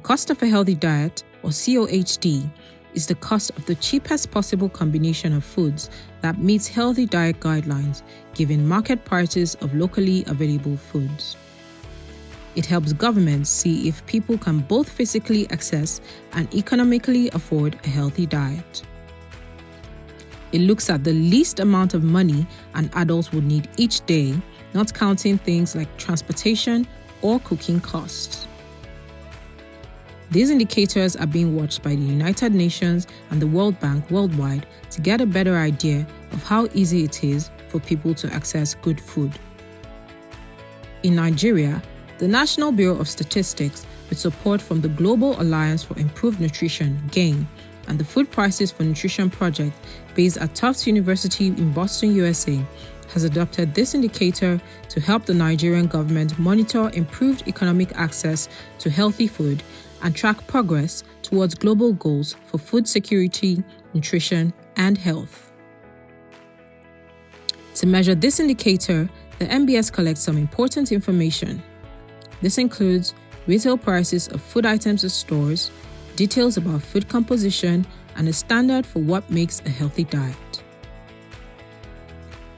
cost of a healthy diet, or COHD, is the cost of the cheapest possible combination of foods that meets healthy diet guidelines, given market prices of locally available foods. It helps governments see if people can both physically access and economically afford a healthy diet. It looks at the least amount of money an adult would need each day, not counting things like transportation or cooking costs. These indicators are being watched by the United Nations and the World Bank worldwide to get a better idea of how easy it is for people to access good food. In Nigeria, the National Bureau of Statistics, with support from the Global Alliance for Improved Nutrition, GAIN, and the Food Prices for Nutrition Project, based at Tufts University in Boston, USA, has adopted this indicator to help the Nigerian government monitor improved economic access to healthy food and track progress towards global goals for food security, nutrition, and health. To measure this indicator, the NBS collects some important information. This includes retail prices of food items at stores, details about food composition, and a standard for what makes a healthy diet.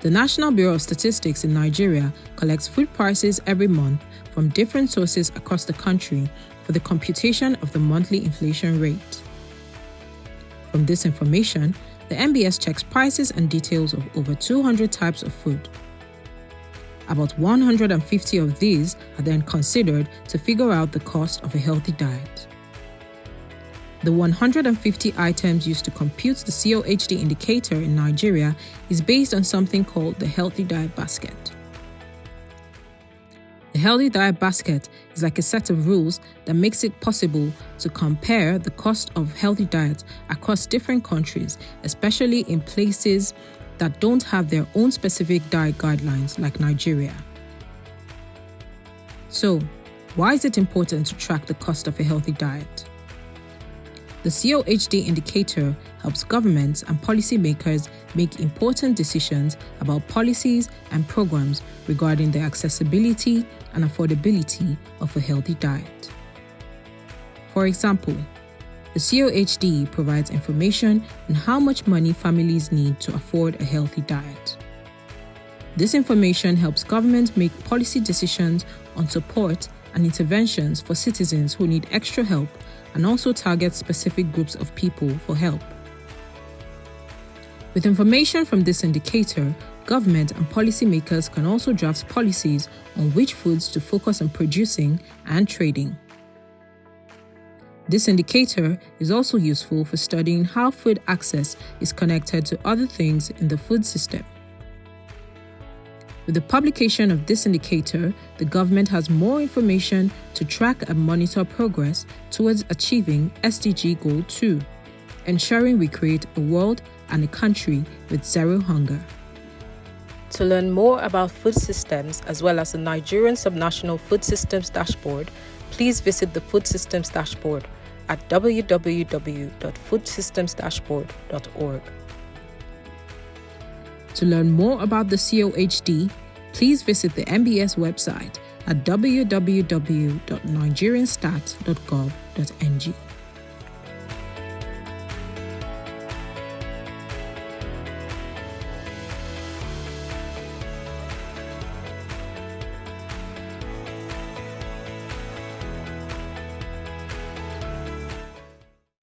The National Bureau of Statistics in Nigeria collects food prices every month from different sources across the country for the computation of the monthly inflation rate. From this information, the NBS checks prices and details of over 200 types of food. About 150 of these are then considered to figure out the cost of a healthy diet. The 150 items used to compute the COHD indicator in Nigeria is based on something called the Healthy Diet Basket. The Healthy Diet Basket is like a set of rules that makes it possible to compare the cost of healthy diets across different countries, especially in places that don't have their own specific diet guidelines like Nigeria. So, why is it important to track the cost of a healthy diet? The COHD indicator helps governments and policymakers make important decisions about policies and programs regarding the accessibility and affordability of a healthy diet. For example, the COHD provides information on how much money families need to afford a healthy diet. This information helps governments make policy decisions on support and interventions for citizens who need extra help, and also target specific groups of people for help. With information from this indicator, government and policymakers can also draft policies on which foods to focus on producing and trading. This indicator is also useful for studying how food access is connected to other things in the food system. With the publication of this indicator, the government has more information to track and monitor progress towards achieving SDG Goal 2, ensuring we create a world and a country with zero hunger. To learn more about food systems as well as the Nigerian Subnational Food Systems Dashboard, please visit the Food Systems Dashboard at www.foodsystemsdashboard.org. To learn more about the COHD, please visit the NBS website at www.nigerianstat.gov.ng.